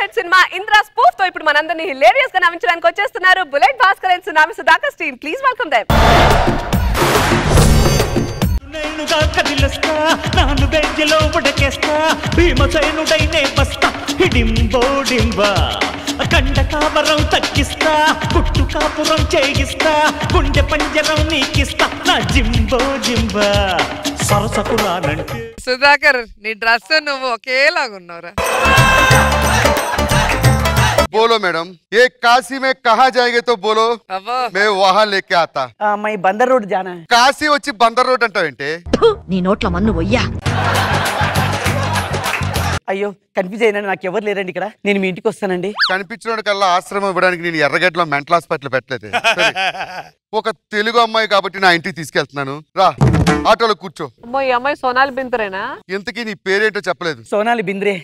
Hit cinema Indra spoof తో ఇప్పుడు మనందరినీ హిలేరియస్ గా నవ్వించడానికి వచ్చేస్తున్నారు bullet Bhaskar and tsunami Sudhakar team. Please welcome them. నేనుగా కదిలొస్తా నాను బెంజలో ఉడకేస్తా భీమసేనుడైనే బస్తా హిడింబోడింబా కండ కావరం తగ్గిస్తా పుట్టు కాపురం చేయిస్తా గుండె పంజరం నీకిస్తా నా జింబో జింబా సరసకు రానంటే. సుధాకర్ నీ డ్రెస్ నువ్వు ఒకేలాగున్నావురా. बोलो मैडम, ये काशी में कहाँ जाएंगे तो बोलो, मैं वहाँ लेके आता. मैं बंदर रोड जाना है. काशी వచ్చి బందర్ రోడ్ అంటావేంటి? నీ నోట్ల మన్ను వయ్యా. అయ్యో కన్ఫ్యూజ్ అయినా, నాకు ఎవరు లేరండి ఇక్కడ, నేను మీ ఇంటికి వస్తానండి. కనిపించడానికల్లా ఆశ్రమం ఇవ్వడానికి నేను ఎర్రగడ్డలో మెంటల్ హాస్పిటల్ పెట్టలేదు. ఒక తెలుగు అమ్మాయి కాబట్టి నా ఇంటికి తీసుకెళ్తున్నాను, రా ఆటోలో కూర్చో. ఈ అమ్మాయి సోనాలి బింద్రేనా? ఇంతకీ నీ పేరేంటో చెప్పలేదు. సోనాలి బింద్రే.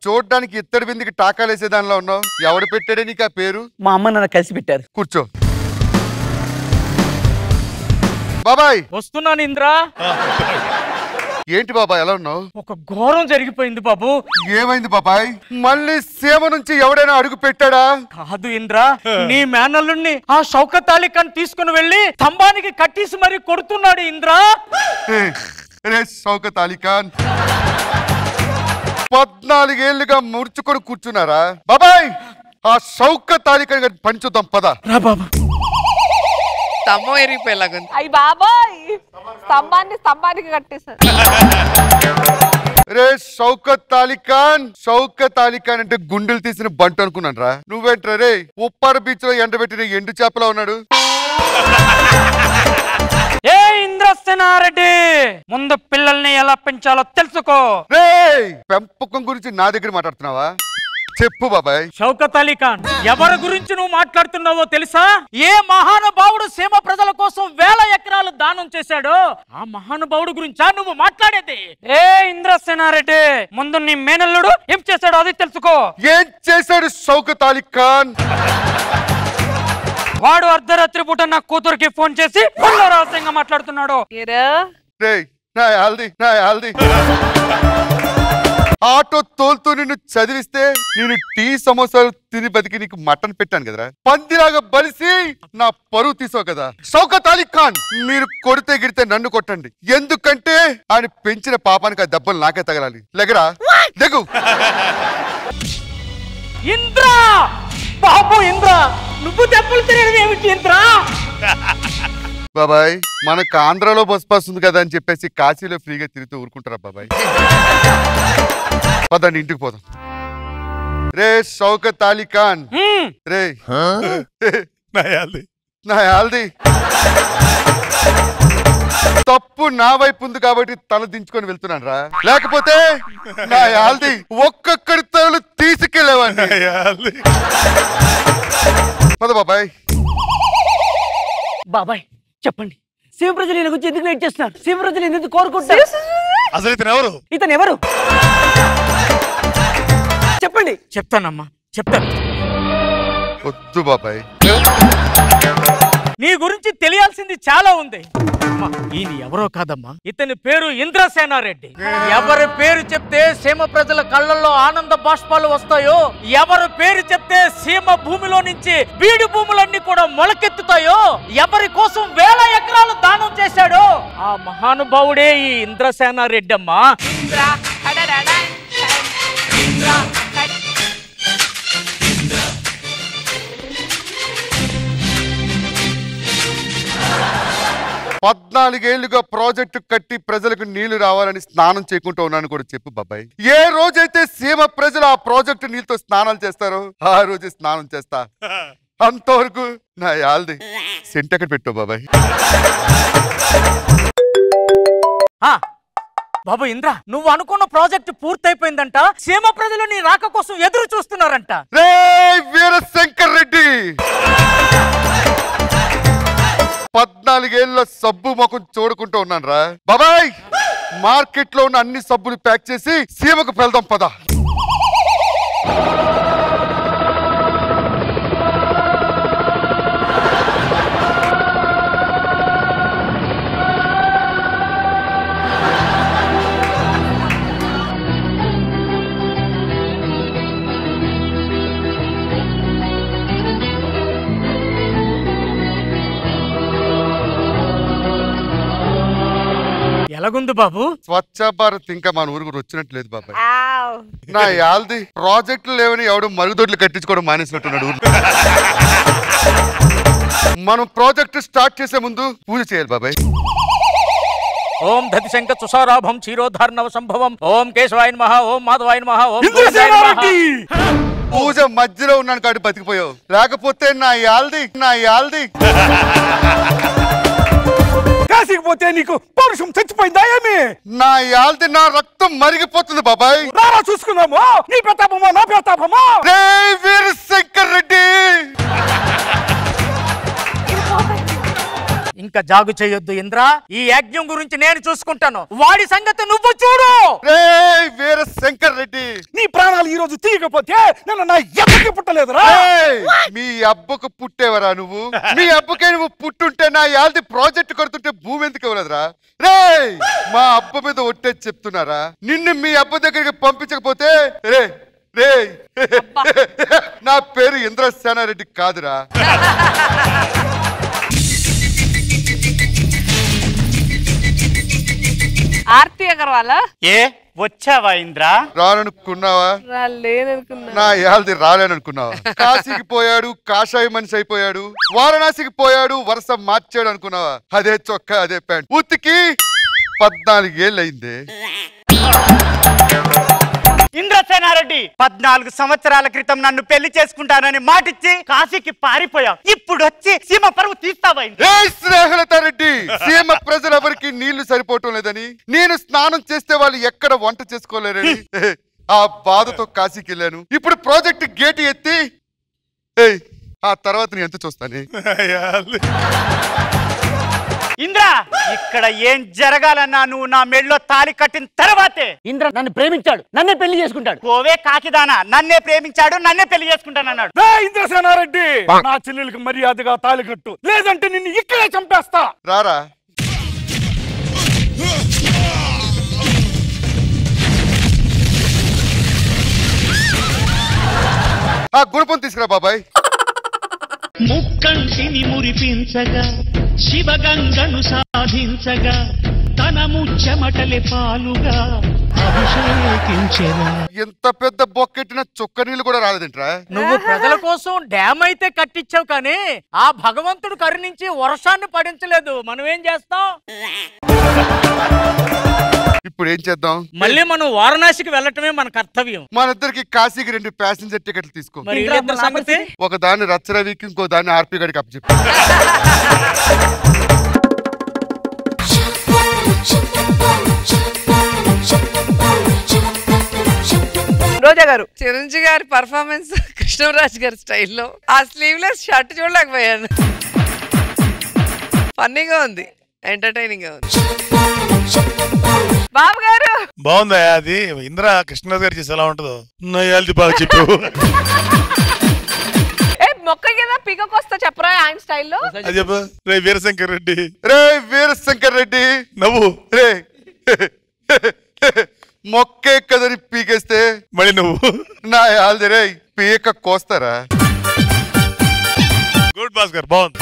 చూడడానికి ఇత్తడి బిందికి టాకాలేసే దానిలో ఉన్నావు, ఎవరు పెట్టాడే నీకు ఆ పేరు? మా అమ్మ నన్ను కలిసి పెట్టారు. కూర్చో. బాబాయ్ వస్తున్నాను ఇంద్ర. ఏంటి బాబాయ్ ఎలా ఉన్నావు? ఒక ఘోరం జరిగిపోయింది బాబు. ఏమైంది బాబాయ్? మళ్ళీ సీమ నుంచి ఎవడైనా అడుగు పెట్టాడా? కాదు ఇంద్ర, నీ మేనల్లుణ్ణి ఆ షౌకత్ అలీ ఖాన్ తీసుకుని వెళ్ళి స్తంభానికి కట్టేసి మరి కొడుతున్నాడు ఇంద్ర. షౌకత్ అలీ ఖాన్ 14 ఏళ్లుగా ముడుచుకొని కూర్చున్నారా? బాబాయ్ ఆ షౌకత్ అలీ ఖాన్ గారిని పంచుద్దాం పద. రా బాబా. స్తంభం ఎరిగిపోయేలాగుంది. అయ్యి బాబాయ్ స్తంభానికి కట్టేశారు. రే షౌకత్ అలీ ఖాన్, షౌకత్ అలీ ఖాన్ అంటే గుండెలు తీసిన బంటు అనుకున్నాను రా. నువ్వేంట్రా రే ఉప్పార బీచ్ లో ఎండబెట్టిన ఎండు చేపలా ఉన్నాడు. ఏ ఇంద్రసేనారెడ్డి, ముందు పిల్లల్ని ఎలా పెంచాలో తెలుసుకో. రే పెంపకం గురించి నా దగ్గర మాట్లాడుతున్నావా? చెప్పు బాబాయ్. షౌకత్ అలీ ఖాన్ ఎవరి గురించి నువ్వు మాట్లాడుతున్నావో తెలుసా? ఏ మహానుభావుడు సీమ ప్రజల కోసం 1000 ఎకరాలు దానం చేశాడో ఆ మహానుభావుడు గురించా నువ్వు మాట్లాడేది? ఏ ఇంద్రసేనారెడ్డి, ముందు నీ మేనల్లుడు ఏం చేశాడో అది తెలుసుకో. ఏం చేశాడు షౌకత్ అలీ ఖాన్? వాడు అర్ధరాత్రి పూట నా కూతురికి ఫోన్ చేసి రహస్యంగా మాట్లాడుతున్నాడు. ఆటో తోలుతూ నిన్ను చదివిస్తే నేను టీ సమోసాలు తిని బతికి నీకు మటన్ పెట్టాను కదరా. పందిలాగా బలిసి నా పరువు తీసావు కదా. షౌకత్ అలీ ఖాన్ మీరు కొడితే గిడితే నన్ను కొట్టండి, ఎందుకంటే ఆయన పెంచిన పాపానికి ఆ దెబ్బలు నాకే తగలాలి. లెగరా లెగు. ఇంద్ర బాబు, ఇంద్ర నువ్వు దెబ్బలు తినడం ఏమిటి ఇంద్ర? బాబాయ్ మనకు ఆంధ్రాలో బస్ పాస్ ఉంది కదా అని చెప్పేసి కాశీలో ఫ్రీగా తిరుగుతూ ఊరుకుంటారా బాబాయ్? పదండి ఇంటికి పోదాం. రే షౌకత్ అలీ ఖాన్, రే నా యాల్ది తప్పు నా వైపు ఉంది కాబట్టి తల దించుకొని వెళ్తున్నాను రా, లేకపోతే నా యాల్ది ఒక్కొక్కడి తలలు తీసుకెళ్ళేవాడిని. పద బాబాయ్. బాబాయ్ చెప్పండి, శివ ప్రజలు ఈయన గురించి ఎందుకు వెయిట్ చేస్తున్నారు? శివ ప్రజలు ఎందుకు కోరుకుంటారు? అసలు ఇతను ఎవరు చెప్పండి. చెప్తానమ్మా చెప్తాను. వద్దు బాబాయ్, నీ గురించి తెలియాల్సింది చాలా ఉంది. ఈయన ఎవరో కాదమ్మా, ఇతని పేరు ఇంద్రసేనారెడ్డి. ఎవరి పేరు చెప్తే సీమ ప్రజల కళ్ళల్లో ఆనంద బాష్పాలు వస్తాయో, ఎవరి పేరు చెప్తే సీమ భూమిలో నుంచి బీడు భూములన్నీ కూడా మొలకెత్తుతాయో, ఎవరి కోసం 1000 ఎకరాలు దానం చేశాడో ఆ మహానుభావుడే ఈ ఇంద్రసేనారెడ్డి అమ్మా. పద్నాలుగేళ్లుగా ప్రాజెక్టు కట్టి ప్రజలకు నీళ్లు రావాలని స్నానం చేయకుండా ఉన్నాను కూడా చెప్పు బాబాయ్. ఏ రోజైతే సీమ ప్రజలు ఆ ప్రాజెక్టు నీళ్ళతో స్నానాలు చేస్తారో ఆ రోజే స్నానం చేస్తా. అంతవరకు నా యాల్ది సెంట్ ఎక్కడ పెట్టావు బాబాయ్? బాబు ఇంద్ర, నువ్వు అనుకున్న ప్రాజెక్టు పూర్తయిపోయిందంట. సీమ ప్రజలు నీ రాక కోసం ఎదురు చూస్తున్నారంట. రే వీరశంకర్ రెడ్డి, 14 ఏళ్ళ సబ్బు ముఖం చూడకుంటూ ఉన్నాను రా బాబాయ్. మార్కెట్ లో ఉన్న అన్ని సబ్బులు ప్యాక్ చేసి సీమకు వెళ్దాం పద. ఎలాగుంది బాబు? స్వచ్ఛ భారత్ ఇంకా మన ఊరు వచ్చినట్లేదు బాబాయ్. ఆవ్. నా యాల్ది ప్రాజెక్టులు లేవని ఎవడు మరుగుదొడ్లు కట్టించుకోవడం మానేసినట్టున్నాడు. మనం ప్రాజెక్ట్ స్టార్ట్ చేసే ముందు పూజ చేయాలి బాబాయ్. ఓం దతిశంక తుషారాభం క్షీరోధార్ణవ సంభవం ఓం కేశవాయ నమః ఓం మాధవాయ నమః ఓం గోవిందాయ నమః. పూజ మధ్యలో ఉన్నాను కాబట్టి బతికిపోయావు, లేకపోతే నా యాల్ది కాశీకి పోతే నీకు పౌరుషం చచ్చిపోయిందా ఏమి? నా యాల్ది నా రక్తం మరిగిపోతుంది బాబాయ్. రారా చూసుకుందాము, నీ ప్రతాపమా నా ప్రతాపమా? రే వీర శంకర్ రెడ్డి, ఇంకా జాగు చేయొద్దు ఇంద్ర, ఈ యజ్ఞం గురించి నేను చూసుకుంటాను, వాడి సంగతి నువ్వు చూడు. రే వీర శంకర్ రెడ్డి, నీ ప్రాణాలు ఈ రోజు తీయకపోతే నన్ను నా ఎప్పటికీ పుట్టలేదురా. మీ అబ్బకు పుట్టేవరా నువ్వు? మీ అబ్బకే నువ్వు పుట్టుంటే నా యాల్ది ప్రాజెక్ట్ కడుతుంటే భూమి ఎందుకు ఇవ్వలేదురా? రే మా అబ్బ మీద ఒట్టేది చెప్తున్నారా? నిన్ను మీ అబ్బ దగ్గరికి పంపించకపోతే రే రే నా పేరు ఇంద్రసేనారెడ్డి కాదురా. ఆర్తి అగర్వాలా? ఏ వచ్చావా ఇంద్ర? రాననుకున్నావా? లేదనుకున్నా. నా యాల్ది రాలేననుకున్నావా? కాశీకి పోయాడు కాషాయ మనిషి అయిపోయాడు, వారణాసికి పోయాడు వరుస మార్చాడు అనుకున్నావా? అదే చొక్కా అదే ప్యాంట్ ఉతికి 14 ఏళ్ళు అయింది. ఇంద్రసేనారెడ్డి 14 సంవత్సరాల క్రితం నన్ను పెళ్లి చేసుకుంటానని మాటిచ్చి కాశీకి పారిపోయావు, ఇప్పుడు వచ్చి సీమ పరువు తీస్తావా? రెడ్డి, సీమ ప్రజలు ఎవరికి నీళ్లు సరిపోవటం లేదని, నేను స్నానం చేస్తే వాళ్ళు ఎక్కడ వంట చేసుకోలేరని ఆ బాధతో కాశీకి వెళ్ళాను. ఇప్పుడు ప్రాజెక్ట్ గేట్ ఎత్తి ఆ తర్వాత నేను ఎంత చూస్తాను. ఇంద్ర, ఇక్కడ ఏం జరగాలన్నా నువ్వు నా మెళ్ళలో తాళి కట్టిన తర్వాతే. ఇంద్ర నన్ను ప్రేమించాడు, నన్నే పెళ్లి చేసుకుంటాడు. కోవే కాకిదానా, నన్నే ప్రేమించాడు, నన్నే పెళ్లి చేసుకుంటానన్నాడు. ఇంద్రసేనారెడ్డి, నా చెల్లెలకు మర్యాదగా తాళి కట్టు, లేదంటే నిన్ను ఇక్కడే చంపేస్తా. రారా ఆ గుణపం తీసుకురా బాబాయ్. ముక్కంటిని మురిపించగా శివగంగను సాధించగా తన ముచ్చమటలే పాలుగా అభిషేకించెను. ఎంత పెద్ద బొక్కెట్టిన చుక్క నీళ్ళు కూడా రాలేదంట్రా. నువ్వు ప్రజల కోసం డ్యామ్ అయితే కట్టించావు, కానీ ఆ భగవంతుడు కరుణించి వర్షాన్ని పడించలేదు. మనం ఏం చేస్తాం? ఇప్పుడు ఏం చేద్దాం? మళ్ళీ మనం వారణాసికి వెళ్ళటమే మన కర్తవ్యం. మన ఇద్దరికి కాశీకి 2 ప్యాసింజర్ టికెట్లు తీసుకో. మరి వీళ్ళిద్దరి సంగతి? ఒక దాన్ని రచ్చరవికి, ఇంకో దాన్ని ఆర్పి గడికి అప్పచెప్పి. రోజా గారు, చిరంజీవి గారి పర్ఫార్మెన్స్ కృష్ణరాజ్ గారి స్టైల్లో ఆ స్లీవ్లెస్ షర్ట్ చూడలేకపోయాను. ఫన్నీగా ఉంది, ఎంటర్టైనింగ్ గా ఉంది. బాబు గారు బాగుందా? అది ఇంద్ర కృష్ణరాజు గారు చేసి ఎలా ఉంటుందో నయాల్ది బాగా చెప్పు. మొక్క కింద పికకొస్తా చెప్పరా ఆయన స్టైల్లో? అది చెప్పు. రే వీరశంకర్ రెడ్డి, రే వీరశంకర్ రెడ్డి నవ్వు. రే మొక్కే కదని పీకేస్తే మళ్ళీ నువ్వు. నా యాల్ది రే పీక కోస్తారా? గుడ్ భాస్కర్, బాగుంది.